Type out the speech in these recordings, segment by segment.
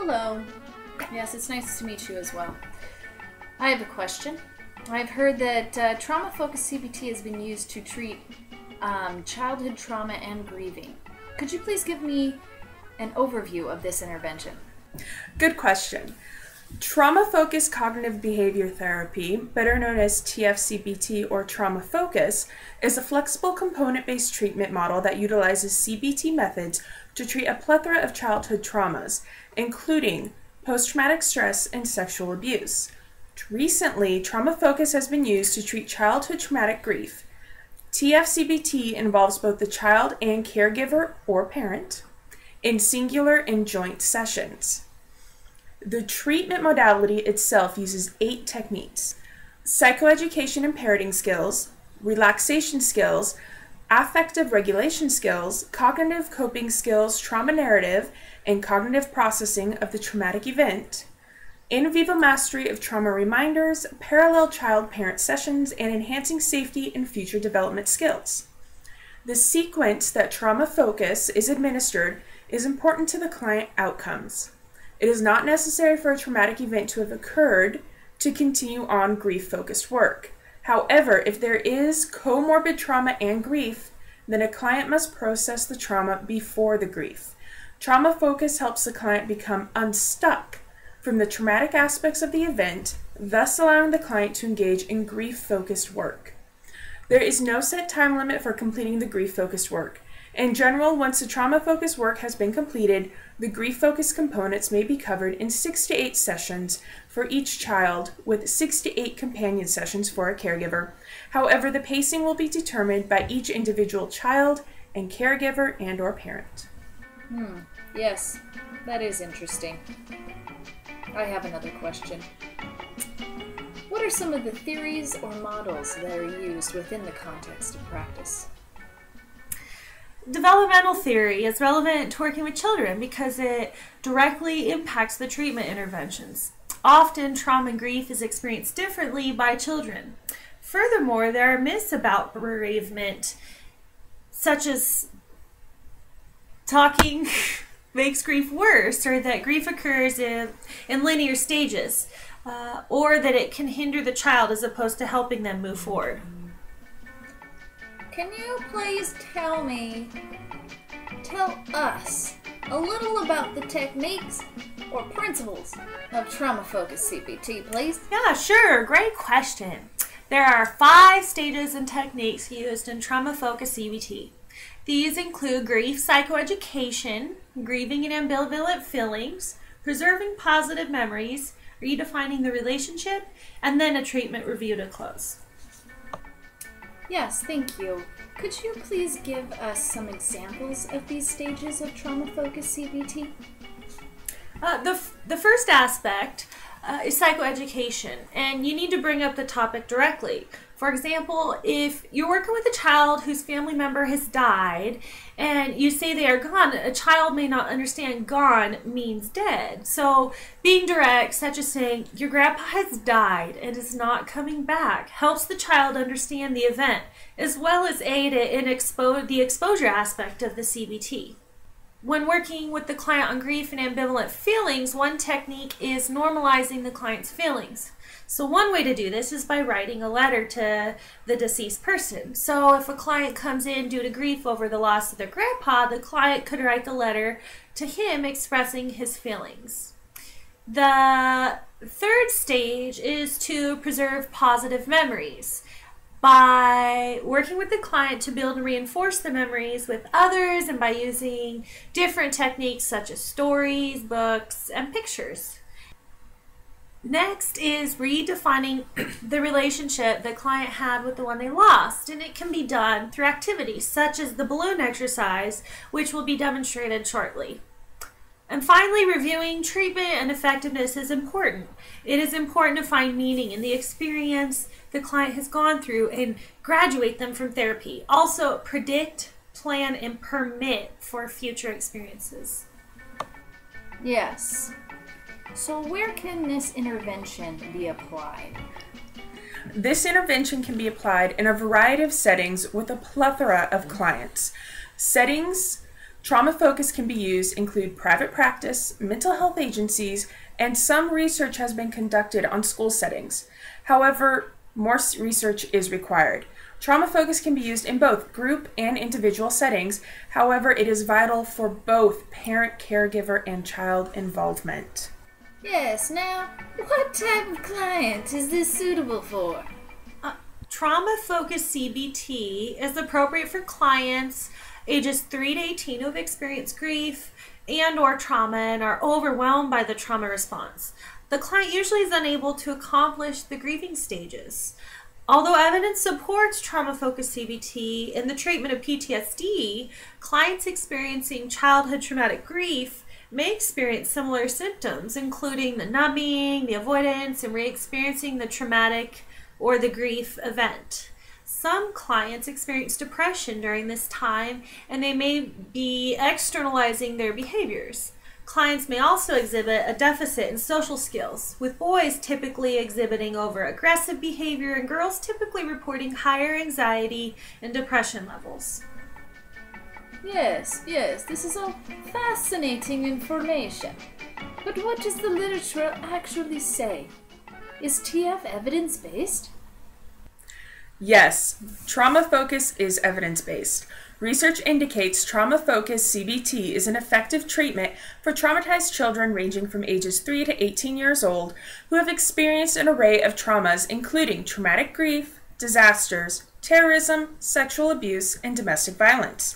Hello. Yes, it's nice to meet you as well. I have a question. I've heard that trauma-focused CBT has been used to treat childhood trauma and grieving. Could you please give me an overview of this intervention? Good question. Trauma-focused cognitive behavior therapy, better known as TF-CBT or trauma focus, is a flexible component-based treatment model that utilizes CBT methods to treat a plethora of childhood traumas, including post-traumatic stress and sexual abuse. Recently, trauma focus has been used to treat childhood traumatic grief. TF-CBT involves both the child and caregiver or parent in singular and joint sessions. The treatment modality itself uses 8 techniques: psychoeducation and parenting skills, relaxation skills, affective regulation skills, cognitive coping skills, trauma narrative, and cognitive processing of the traumatic event, in vivo mastery of trauma reminders, parallel child-parent sessions, and enhancing safety and future development skills. The sequence that trauma focus is administered is important to the client outcomes. It is not necessary for a traumatic event to have occurred to continue on grief-focused work. However, if there is comorbid trauma and grief, then a client must process the trauma before the grief. Trauma focus helps the client become unstuck from the traumatic aspects of the event, thus allowing the client to engage in grief-focused work. There is no set time limit for completing the grief-focused work. In general, once the trauma-focused work has been completed, the grief-focused components may be covered in 6 to 8 sessions for each child, with 6 to 8 companion sessions for a caregiver. However, the pacing will be determined by each individual child and caregiver and/or parent. Yes, that is interesting. I have another question. What are some of the theories or models that are used within the context of practice? Developmental theory is relevant to working with children because it directly impacts the treatment interventions. Often, trauma and grief is experienced differently by children. Furthermore, there are myths about bereavement, such as talking makes grief worse, or that grief occurs in linear stages, or that it can hinder the child as opposed to helping them move forward. Can you please tell us a little about the techniques or principles of trauma-focused CBT, please? Yeah, sure. Great question. There are 5 stages and techniques used in trauma-focused CBT. These include grief psychoeducation, grieving and ambivalent feelings, preserving positive memories, redefining the relationship, and then a treatment review to close. Yes, thank you. Could you please give us some examples of these stages of trauma-focused CBT? The first aspect is psychoeducation, and you need to bring up the topic directly. For example, if you're working with a child whose family member has died and you say they are gone, a child may not understand gone means dead. So being direct, such as saying, your grandpa has died and is not coming back, helps the child understand the event, as well as aid it in the exposure aspect of the CBT. When working with the client on grief and ambivalent feelings, one technique is normalizing the client's feelings. So one way to do this is by writing a letter to the deceased person. So if a client comes in due to grief over the loss of their grandpa, the client could write the letter to him expressing his feelings. The third stage is to preserve positive memories by working with the client to build and reinforce the memories with others, and by using different techniques such as stories, books, and pictures. Next is redefining the relationship the client had with the one they lost, and it can be done through activities such as the balloon exercise, which will be demonstrated shortly. And finally, reviewing treatment and effectiveness is important. It is important to find meaning in the experience the client has gone through and graduate them from therapy. Also, predict, plan, and permit for future experiences. Yes. So where can this intervention be applied? This intervention can be applied in a variety of settings with a plethora of clients. Settings Trauma focus can be used include private practice, mental health agencies, and some research has been conducted on school settings. However, more research is required. Trauma focus can be used in both group and individual settings. However, it is vital for both parent, caregiver, and child involvement. Yes, now, what type of client is this suitable for? Trauma-focused CBT is appropriate for clients ages 3 to 18 who have experienced grief and/or trauma and are overwhelmed by the trauma response. The client usually is unable to accomplish the grieving stages. Although evidence supports trauma-focused CBT in the treatment of PTSD, clients experiencing childhood traumatic grief may experience similar symptoms, including the numbing, the avoidance, and re-experiencing the traumatic or the grief event. Some clients experience depression during this time, and they may be externalizing their behaviors. Clients may also exhibit a deficit in social skills, with boys typically exhibiting over-aggressive behavior and girls typically reporting higher anxiety and depression levels. Yes, this is all fascinating information. But what does the literature actually say? Is TF evidence-based? Yes, trauma focus is evidence-based. Research indicates trauma-focused CBT is an effective treatment for traumatized children ranging from ages 3 to 18 years old who have experienced an array of traumas including traumatic grief, disasters, terrorism, sexual abuse, and domestic violence.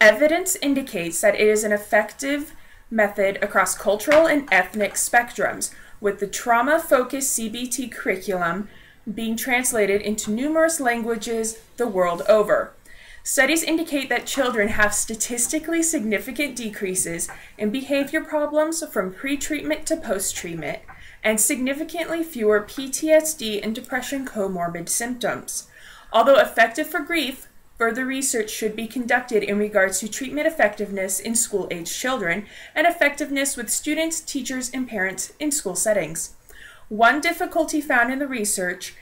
Evidence indicates that it is an effective method across cultural and ethnic spectrums, with the trauma-focused CBT curriculum being translated into numerous languages the world over. Studies indicate that children have statistically significant decreases in behavior problems from pre-treatment to post-treatment, and significantly fewer PTSD and depression comorbid symptoms. Although effective for grief, further research should be conducted in regards to treatment effectiveness in school-aged children and effectiveness with students, teachers, and parents in school settings. One difficulty found in the research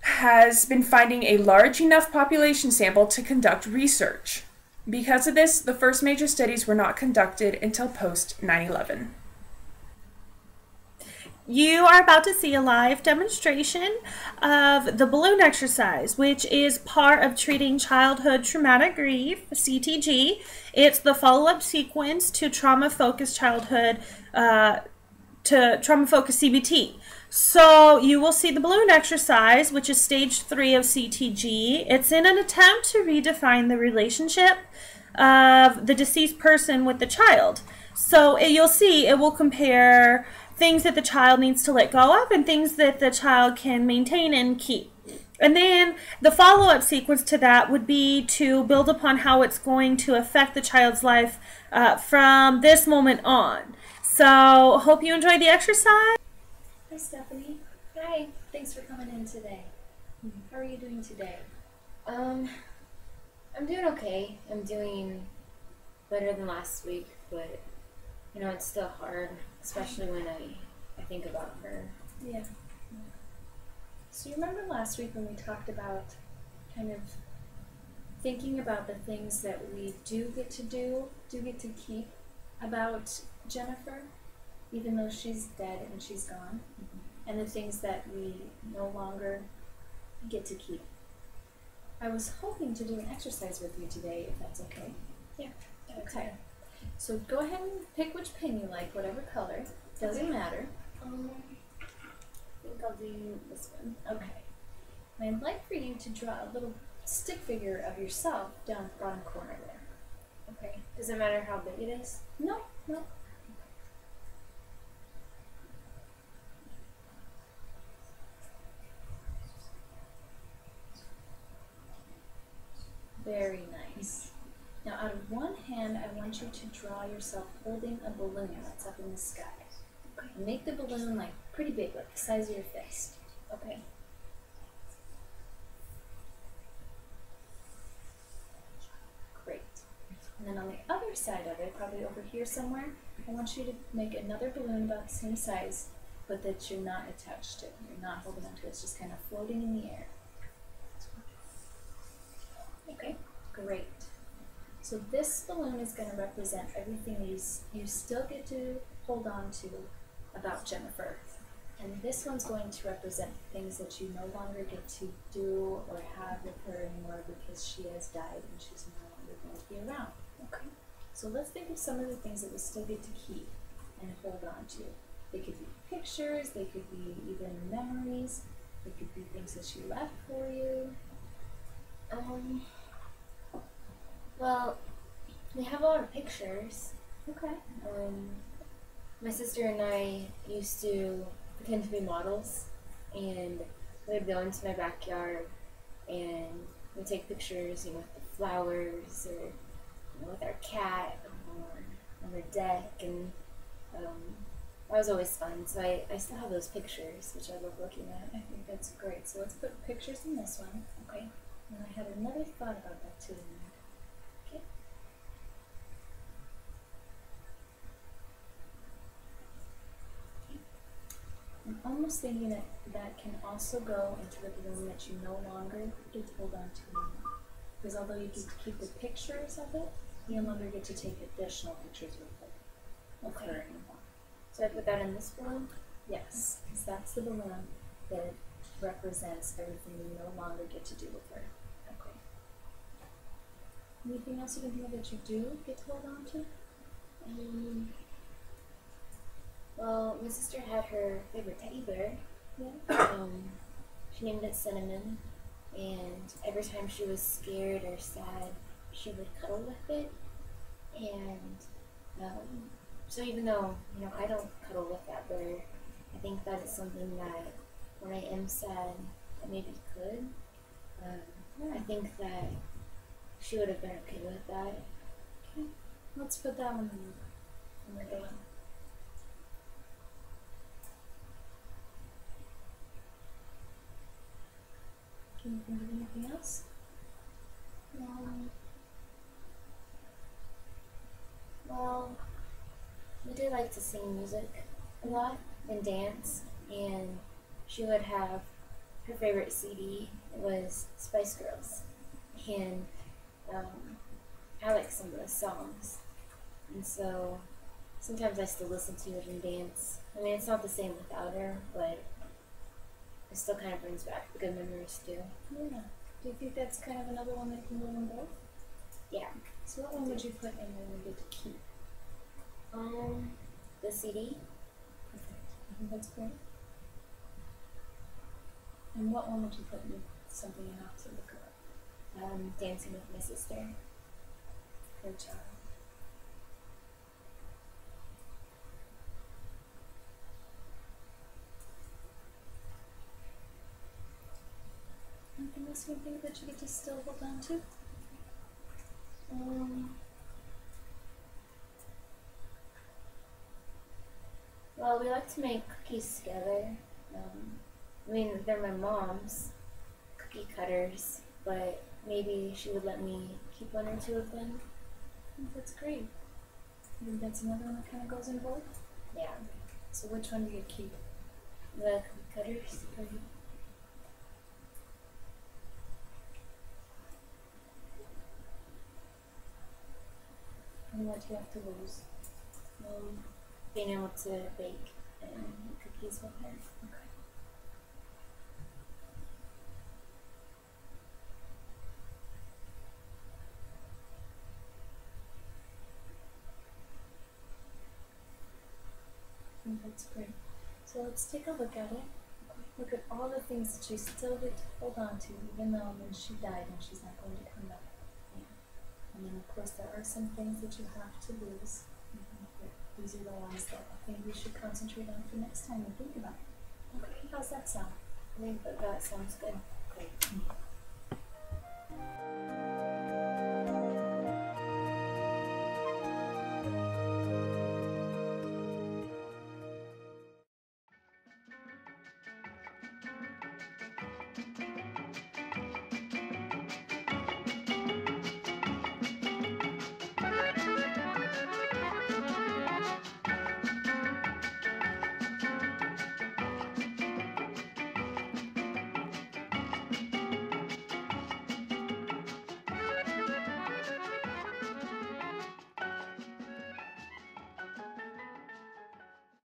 has been finding a large enough population sample to conduct research. Because of this, the first major studies were not conducted until post 9/11. You are about to see a live demonstration of the balloon exercise, which is part of treating childhood traumatic grief, CTG. It's the follow-up sequence to trauma-focused CBT. So you will see the balloon exercise, which is stage 3 of CTG. It's in an attempt to redefine the relationship of the deceased person with the child. So you'll see it will compare things that the child needs to let go of and things that the child can maintain and keep. And then the follow-up sequence to that would be to build upon how it's going to affect the child's life from this moment on. So hope you enjoy the exercise. Hi, Stephanie. Hi. Thanks for coming in today. How are you doing today? I'm doing okay. I'm doing better than last week, but you know, it's still hard, especially when I think about her. Yeah. So you remember last week when we talked about kind of thinking about the things that we do get to keep about Jennifer, even though she's dead and she's gone, and the things that we no longer get to keep. I was hoping to do an exercise with you today, if that's okay. Yeah. Okay. So go ahead and pick which pin you like, whatever color. Doesn't matter. I think I'll do this one. Okay. And I'd like for you to draw a little stick figure of yourself down the bottom corner there. Okay. Does it matter how big it is? No. Very nice. Now out of one hand, I want you to draw yourself holding a balloon that's up in the sky. And make the balloon like pretty big, like the size of your fist. Okay? Great. And then on the other side of it, probably over here somewhere, I want you to make another balloon about the same size, but that you're not attached to. You're not holding onto it. It's just kind of floating in the air. Okay, great. So this balloon is going to represent everything you still get to hold on to about Jennifer. And this one's going to represent things that you no longer get to do or have with her anymore because she has died and she's no longer going to be around. Okay. So let's think of some of the things that we still get to keep and hold on to. They could be pictures, they could be even memories, they could be things that she left for you. Well, we have a lot of pictures. Okay. My sister and I used to pretend to be models, and we would go into my backyard and we'd take pictures, with the flowers or with our cat or on the deck, and that was always fun. So I still have those pictures, which I love looking at. I think that's great. So let's put pictures in this one. Okay. And I had another thought about that too. Okay. I'm almost thinking that can also go into the balloon that you no longer get to hold on to anymore. Because although you get to keep the pictures of it, you no longer get to take additional pictures with it. Okay. Her anymore. So I put that in this balloon? Yes, because that's the balloon that represents everything you no longer get to do with her. Okay. Anything else you can think of that you do get to hold on to? Well, my sister had her favorite teddy bear. Yeah. She named it Cinnamon, and every time she was scared or sad, she would cuddle with it. And so even though, I don't cuddle with that bear, I think that is something that when I am sad, I maybe could. I think that she would have been okay with that. Okay. Let's put that one in the balloon. Can you think of anything else? Well, we do like to sing music a lot and dance, and she would have her favorite CD. It was Spice Girls, and I like some of the songs, and so sometimes I still listen to it and dance. I mean, it's not the same without her, but it still kind of brings back the good memories too. Yeah. Do you think that's kind of another one that can go in both? Yeah. So what one would you put in when we get to keep? The CD. Perfect. I think that's great. And what one would you put in something you have to look up? Dancing with my sister. Good job. Anything else you think that you get to still hold on to? Well, we like to make cookies together. I mean, they're my mom's cookie cutters, but maybe she would let me keep one or two of them. I think that's great. I think that's another one that kind of goes in both. Yeah. So which one do you keep? The cookie cutters. And what do you have to lose? Being able to bake and make cookies with her. Okay. I think that's great. So let's take a look at it. Look at all the things that you still get to hold on to, even though when she died and she's not going to come back. And then, of course, there are some things that you have to lose. These are the ones that I think we should concentrate on for next time and think about. Okay, how's that sound? I think that sounds good. Great.